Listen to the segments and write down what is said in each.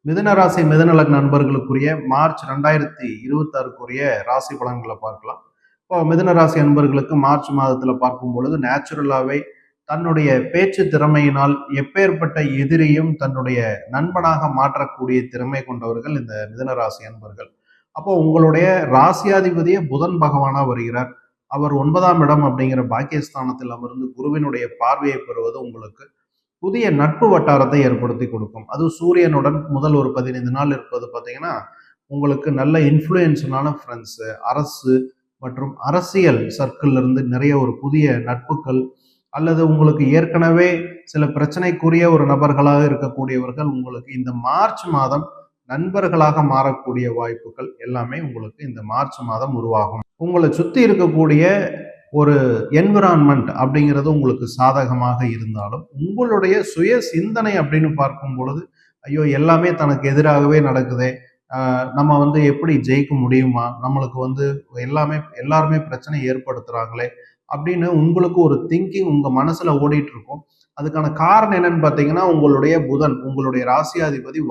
மிதுன ராசி மிதுன லக்ன நண்பர்களுக்குரிய மார்ச் 2026க்குரிய ராசி பலன்களை பார்க்கலாம். இப்போ மிதுன ராசி அன்பர்களுக்கு மார்ச் மாதத்துல பார்க்கும் பொழுது நேச்சுரலாவே தன்னுடைய பேச்சு திறமையினால் எப்பேற்பட்ட எதிரியும் தன்னுடைய நண்பனாக மாற்றக்கூடிய திறமை கொண்டவர்கள் இந்த மிதுன ராசி அன்பர்கள். அப்போ உங்களுடைய ராசியாதிபதியே புதன் பகவானா வருகிறார். அவர் 9ஆம் இடம் அப்படிங்கிற பாக்கியஸ்தானத்தில் அமர்ந்து குருவினுடைய பார்வையை பெறுவது உங்களுக்கு புதிய நட்பு வட்டாரத்தை ஏற்படுத்தி கொடுக்கும். அதுவும் சூரியனுடன் முதல் ஒரு 15 நாள் இருப்பது பார்த்தீங்கன்னா, உங்களுக்கு நல்ல இன்ஃப்ளூயன்ஸான ஃப்ரெண்ட்ஸு, அரசு மற்றும் அரசியல் சர்க்கிள்ல இருந்து நிறைய ஒரு புதிய நட்புகள், அல்லது உங்களுக்கு ஏற்கனவே சில பிரச்சனைக்குரிய ஒரு நபர்களாக இருக்கக்கூடியவர்கள் உங்களுக்கு இந்த மார்ச் மாதம் நண்பர்களாக மாறக்கூடிய வாய்ப்புகள் எல்லாமே உங்களுக்கு இந்த மார்ச் மாதம் உருவாகும். உங்களை சுற்றி இருக்கக்கூடிய ஒரு என்விரான்மெண்ட் அப்படிங்கிறது உங்களுக்கு சாதகமாக இருந்தாலும் உங்களுடைய சுய சிந்தனை அப்படின்னு பார்க்கும் பொழுது, ஐயோ எல்லாமே தனக்கு எதிராகவே நடக்குதே, நம்ம வந்து எப்படி ஜெயிக்க முடியுமா, நம்மளுக்கு வந்து எல்லாருமே பிரச்சனை ஏற்படுத்துறாங்களே அப்படின்னு உங்களுக்கு ஒரு திங்கிங் உங்க மனசுல ஓடிட்டு இருக்கும். அதுக்கான காரணம் என்னன்னு பார்த்தீங்கன்னா, உங்களுடைய புதன் உங்களுடைய ராசியாதிபதி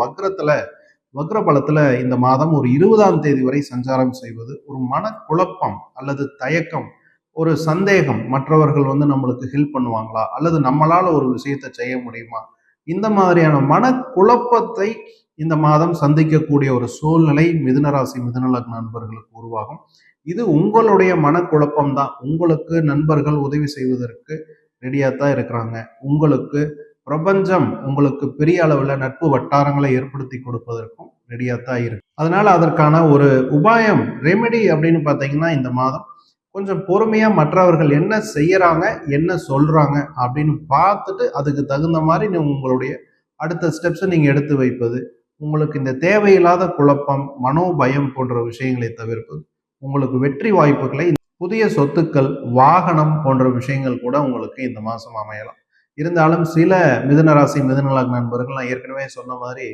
வக்ர பலத்துல இந்த மாதம் ஒரு 20ஆம் தேதி வரை சஞ்சாரம் செய்வது ஒரு மனக்குழப்பம் அல்லது தயக்கம், ஒரு சந்தேகம், மற்றவர்கள் வந்து நம்மளுக்கு ஹெல்ப் பண்ணுவாங்களா, அல்லது நம்மளால ஒரு விஷயத்தை செய்ய முடியுமா, இந்த மாதிரியான மனக்குழப்பத்தை இந்த மாதம் சந்திக்கக்கூடிய ஒரு சூழ்நிலை மிதுன ராசி மிதுன லக்ன நண்பர்களுக்கு உருவாகும். இது உங்களுடைய மனக்குழப்பம் தான். உங்களுக்கு நண்பர்கள் உதவி செய்வதற்கு ரெடியா தான் இருக்கிறாங்க. உங்களுக்கு பிரபஞ்சம் உங்களுக்கு பெரிய அளவுல நட்பு வட்டாரங்களை ஏற்படுத்தி கொடுப்பதற்கும் ரெடியா தான் இருக்கு. அதனால அதற்கான ஒரு உபாயம் ரெமெடி அப்படின்னு பார்த்தீங்கன்னா, இந்த மாதம் கொஞ்சம் பொறுமையா மற்றவர்கள் என்ன செய்யறாங்க, என்ன சொல்றாங்க அப்படின்னு பார்த்துட்டு அதுக்கு தகுந்த மாதிரி உங்களுடைய அடுத்த ஸ்டெப்ஸை நீங்க எடுத்து வைப்பது, உங்களுக்கு இந்த தேவையில்லாத குழப்பம், மனோபயம் போன்ற விஷயங்களை தவிர்ப்பது உங்களுக்கு வெற்றி வாய்ப்புகளை, புதிய சொத்துக்கள், வாகனம் போன்ற விஷயங்கள் கூட உங்களுக்கு இந்த மாசம் அமையலாம். இருந்தாலும் சில மிதுன ராசி மிதுன லக்ன நண்பர்கள், நான் ஏற்கனவே சொன்ன மாதிரி,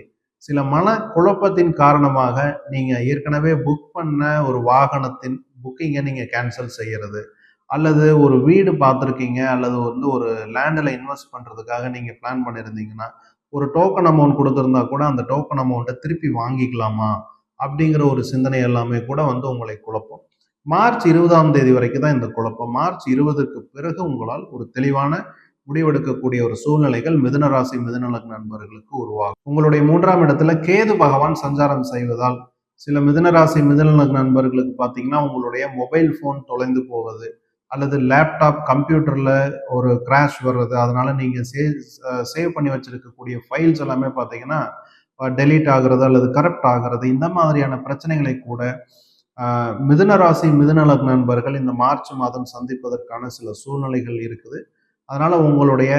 சில மன குழப்பத்தின் காரணமாக நீங்க ஏற்கனவே புக் பண்ண ஒரு வாகனத்தின் புக்கிங்கை நீங்க கேன்சல் செய்யறது, அல்லது ஒரு வீடு பார்த்துருக்கீங்க, அல்லது வந்து ஒரு லேண்டில் இன்வெஸ்ட் பண்றதுக்காக நீங்க பிளான் பண்ணியிருந்தீங்கன்னா, ஒரு டோக்கன் அமௌண்ட் கொடுத்துருந்தா கூட அந்த டோக்கன் அமௌண்ட்டை திருப்பி வாங்கிக்கலாமா அப்படிங்கிற ஒரு சிந்தனை எல்லாமே கூட வந்து உங்களை குழப்பம். மார்ச் 20ஆம் தேதி வரைக்கும் தான் இந்த குழப்பம். மார்ச் 20க்கு பிறகு உங்களால் ஒரு தெளிவான முடிவெடுக்கக்கூடிய ஒரு சூழ்நிலைகள் மிதுன ராசி மிதுன லக்ன நண்பர்களுக்கு உருவாகும். உங்களுடைய 3ஆம் இடத்துல கேது பகவான் சஞ்சாரம் செய்வதால் சில மிதுன ராசி மிதுன லக்ன நண்பர்களுக்கு பார்த்தீங்கன்னா, உங்களுடைய மொபைல் ஃபோன் தொலைந்து போவது, அல்லது லேப்டாப் கம்ப்யூட்டர்ல ஒரு கிராஷ் வர்றது, அதனால நீங்க சேவ் பண்ணி வச்சிருக்கக்கூடிய ஃபைல்ஸ் எல்லாமே பார்த்தீங்கன்னா டெலீட் ஆகுறது அல்லது கரப்ட் ஆகிறது, இந்த மாதிரியான பிரச்சனைகளை கூட மிதுன ராசி மிதுன லக்ன நண்பர்கள் இந்த மார்ச் மாதம் சந்திப்பதற்கான சில சூழ்நிலைகள் இருக்குது. அதனால உங்களுடைய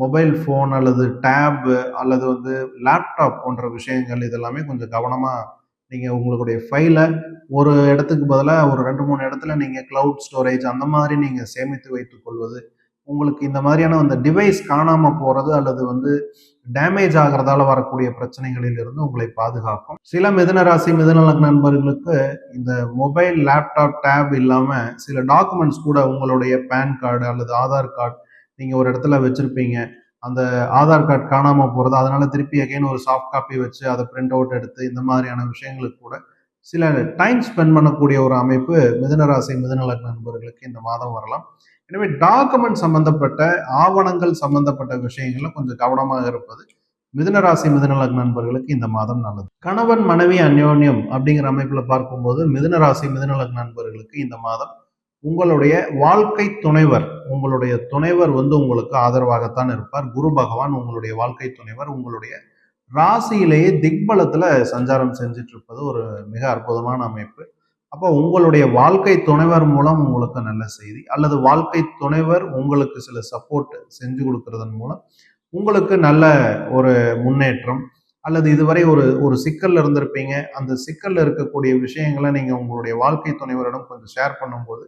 மொபைல் ஃபோன் அல்லது டேப் அல்லது வந்து லேப்டாப் போன்ற விஷயங்கள் இதெல்லாமே கொஞ்சம் கவனமா நீங்க உங்களுடைய ஃபைலை ஒரு இடத்துக்கு பதிலாக ஒரு 2-3 இடத்துல நீங்க கிளவுட் ஸ்டோரேஜ் அந்த மாதிரி நீங்க சேமித்து வைத்துக் கொள்வது, உங்களுக்கு இந்த மாதிரியான அந்த டிவைஸ் காணாம போறது அல்லது வந்து டேமேஜ் ஆகிறதால வரக்கூடிய பிரச்சனைகளில் இருந்து உங்களை பாதுகாக்கும். சில மிதுன ராசி மிதுன லக்ன நண்பர்களுக்கு இந்த மொபைல், லேப்டாப், டேப் இல்லாம சில டாக்குமெண்ட்ஸ் கூட, உங்களுடைய பேன் கார்டு அல்லது ஆதார் கார்டு நீங்க ஒரு இடத்துல வச்சிருப்பீங்க, அந்த ஆதார் கார்டு காணாம போறது, அதனால திருப்பி அகைன் ஒரு சாஃப்ட் காப்பி வச்சு அதை பிரிண்ட் அவுட் எடுத்து இந்த மாதிரியான விஷயங்களுக்கு கூட சில டைம் ஸ்பெண்ட் பண்ணக்கூடிய ஒரு அமைப்பு மிதுன ராசி மிதுன லக்ன நண்பர்களுக்கு இந்த மாதம் வரலாம். எனவே டாக்குமெண்ட் சம்பந்தப்பட்ட, ஆவணங்கள் சம்பந்தப்பட்ட விஷயங்கள்ல கொஞ்சம் கவனமாக இருப்பது மிதுன ராசி மிதுன லக்ன நண்பர்களுக்கு இந்த மாதம் நல்லது. கணவன் மனைவி அந்யோன்யம் அப்படிங்கிற அமைப்புல பார்க்கும்போது மிதுன ராசி மிதுன லக்ன நண்பர்களுக்கு இந்த மாதம் உங்களுடைய வாழ்க்கை துணைவர், உங்களுடைய துணைவர் வந்து உங்களுக்கு ஆதரவாகத்தான் இருப்பார். குரு பகவான் உங்களுடைய வாழ்க்கை துணைவர் உங்களுடைய ராசியிலேயே திக்பலத்துல சஞ்சாரம் செஞ்சுட்டு இருப்பது ஒரு மிக அற்புதமான அமைப்பு. அப்போ உங்களுடைய வாழ்க்கை துணைவர் மூலம் உங்களுக்கு நல்ல செய்தி, அல்லது வாழ்க்கை துணைவர் உங்களுக்கு சில சப்போர்ட் செஞ்சு கொடுக்கறதன் மூலம் உங்களுக்கு நல்ல ஒரு முன்னேற்றம், அல்லது இதுவரை ஒரு ஒரு சிக்கல்ல இருந்திருப்பீங்க, அந்த சிக்கல்ல இருக்கக்கூடிய விஷயங்களை நீங்க உங்களுடைய வாழ்க்கை துணைவரிடம் கொஞ்சம் ஷேர் பண்ணும்போது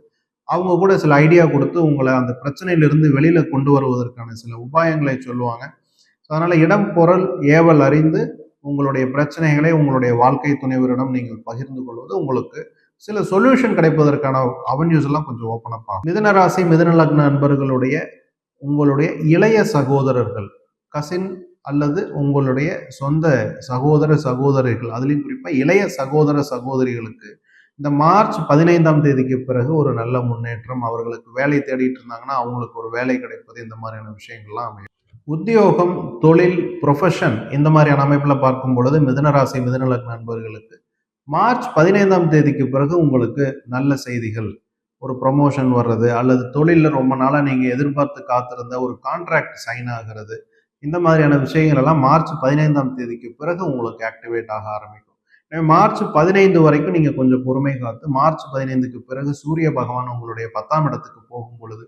அவங்க கூட சில ஐடியா கொடுத்து உங்களை அந்த பிரச்சனையிலிருந்து வெளியில கொண்டு வருவதற்கான சில உபாயங்களை சொல்லுவாங்க. அதனால இடம் பொருள் ஏவல் அறிந்து உங்களுடைய பிரச்சனைகளை உங்களுடைய வாழ்க்கை துணைவரிடம் நீங்கள் பகிர்ந்து கொள்வது உங்களுக்கு சில சொல்யூஷன் கிடைப்பதற்கான அவென்யூஸ் எல்லாம் கொஞ்சம் ஓப்பன் அப் ஆகும். மிதுன ராசி மிதுன லக்ன நண்பர்களுடைய உங்களுடைய இளைய சகோதரர்கள், கசின் அல்லது உங்களுடைய சொந்த சகோதர சகோதரிகள், அதுலயும் குறிப்பா இளைய சகோதர சகோதரிகளுக்கு இந்த மார்ச் 15ஆம் தேதிக்கு பிறகு ஒரு நல்ல முன்னேற்றம், அவர்களுக்கு வேலை தேடிட்டு இருந்தாங்கன்னா அவங்களுக்கு ஒரு வேலை கிடைப்பது, இந்த மாதிரியான விஷயங்கள்லாம் அமையும். உத்தியோகம், தொழில், ப்ரொஃபஷன் இந்த மாதிரியான அமைப்புல பார்க்கும் பொழுது மிதுன ராசி மிதுன லக்ன நண்பர்களுக்கு மார்ச் 15ஆம் தேதிக்கு பிறகு உங்களுக்கு நல்ல செய்திகள், ஒரு ப்ரமோஷன் வர்றது, அல்லது தொழில்ல ரொம்ப நாளா நீங்க எதிர்பார்த்து காத்திருந்த ஒரு கான்ட்ராக்ட் சைன் ஆகிறது, இந்த மாதிரியான விஷயங்கள் எல்லாம் மார்ச் 15ஆம் தேதிக்கு பிறகு உங்களுக்கு ஆக்டிவேட் ஆக ஆரம்பிக்கும். எனவே மார்ச் 15 வரைக்கும் நீங்க கொஞ்சம் பொறுமை காத்து, மார்ச் 15க்கு பிறகு சூரிய பகவான் உங்களுடைய 10ஆம் இடத்துக்கு போகும் பொழுது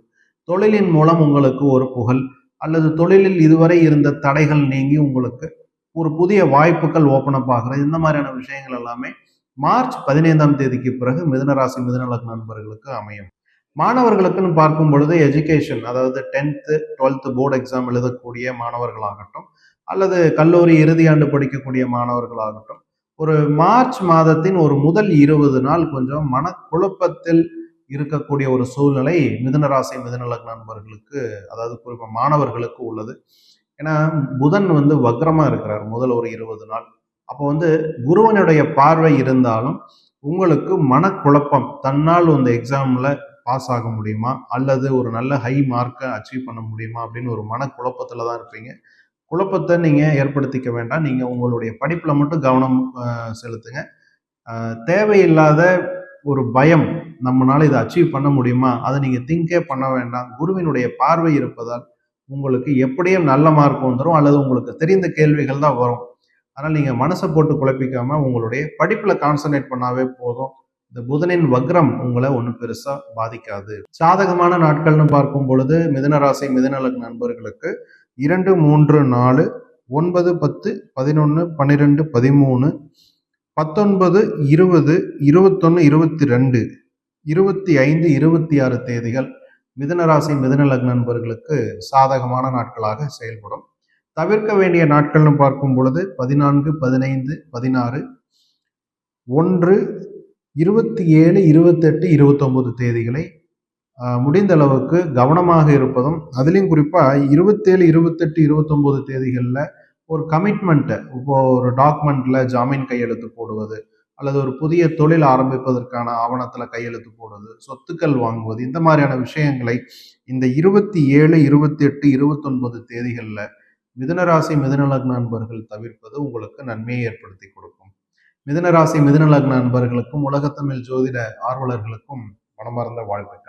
தொழிலின் மூலம் உங்களுக்கு ஒரு புகழ், அல்லது தொழிலில் இதுவரை இருந்த தடைகள் நீங்கி உங்களுக்கு ஒரு புதிய வாய்ப்புகள் ஓப்பன் அப் ஆகிறது, இந்த மாதிரியான விஷயங்கள் எல்லாமே மார்ச் 15ஆம் தேதிக்கு பிறகு மிதுன ராசி மிதுன லக்ன நண்பர்களுக்கு அமையும். மாணவர்களுக்குன்னு பார்க்கும் பொழுது எஜுகேஷன், அதாவது 10th 12th போர்டு எக்ஸாம் எழுதக்கூடிய மாணவர்களாகட்டும், அல்லது கல்லூரி இறுதியாண்டு படிக்கக்கூடிய மாணவர்களாகட்டும், ஒரு மார்ச் மாதத்தின் ஒரு முதல் 20 நாள் கொஞ்சம் மனக்குழப்பத்தில் இருக்கக்கூடிய ஒரு சூழ்நிலை மிதுன ராசி மிதுன லக்ன நண்பர்களுக்கு, அதாவது குறிப்பா மாணவர்களுக்கு உள்ளது. ஏன்னா புதன் வந்து வக்ரமா இருக்கிறார் முதல் ஒரு 20 நாள். அப்போ வந்து குருவனுடைய பார்வை இருந்தாலும் உங்களுக்கு மனக்குழப்பம், தன்னால் இந்த எக்ஸாம்ல பாஸ் ஆக முடியுமா, அல்லது ஒரு நல்ல ஹை மார்க்கை அச்சீவ் பண்ண முடியுமா அப்படின்னு ஒரு மனக்குழப்பத்துல தான் இருப்பீங்க. குழப்பத்தை நீங்க ஏற்படுத்திக்க வேண்டாம். நீங்க உங்களுடைய படிப்புல மட்டும் கவனம் செலுத்துங்க. தேவையில்லாத ஒரு பயம், நம்மளால இதை அச்சீவ் பண்ண முடியுமா, அதை நீங்க திங்கே பண்ண வேண்டாம். குருவினுடைய பார்வை இருப்பதால் உங்களுக்கு எப்படியும் நல்ல மார்க் வந்துடும், அல்லது உங்களுக்கு தெரிந்த கேள்விகள் தான் வரும். அதனால் நீங்க மனசை போட்டு குழப்பிக்காம உங்களுடைய படிப்புல கான்சன்ட்ரேட் பண்ணாவே போதும். இந்த புதனின் வக்ரம் உங்களை ஒன்றும் பெருசா பாதிக்காது. சாதகமான நாட்கள்னு பார்க்கும் பொழுது மிதுன ராசி மிதுன லக்ன நண்பர்களுக்கு 2, 3, 4, 9, 10, 11, 12, 13, 19, 20, 21, 22, 25, 26 தேதிகள் மிதுன ராசி மிதுன லக்ன நண்பர்களுக்கு சாதகமான நாட்களாக செயல்படும். தவிர்க்க வேண்டிய நாட்கள்னு பார்க்கும் பொழுது 14, 15, 16, 1, 27, 28, 29 தேதிகளை முடிந்த அளவுக்கு கவனமாக இருப்பதும், அதுலேயும் குறிப்பாக 27, 28, 29 தேதிகளில் ஒரு கமிட்மெண்ட்டை, இப்போ ஒரு டாக்குமெண்ட்ல ஜாமீன் கையெழுத்து போடுவது, அல்லது ஒரு புதிய தொழில் ஆரம்பிப்பதற்கான ஆவணத்தில் கையெழுத்து போடுவது, சொத்துக்கள் வாங்குவது, இந்த மாதிரியான விஷயங்களை இந்த 27, 28, 29 தேதிகளில் மிதுன ராசி மிதுன லக்ன நண்பர்கள் தவிர்ப்பது உங்களுக்கு நன்மையை ஏற்படுத்தி கொடுக்கும். மிதுன ராசி மிதுன லக்ன நண்பர்களுக்கும் உலகத்தமிழ் ஜோதிட ஆர்வலர்களுக்கும் மனமார்ந்த வாழ்த்துக்கள்.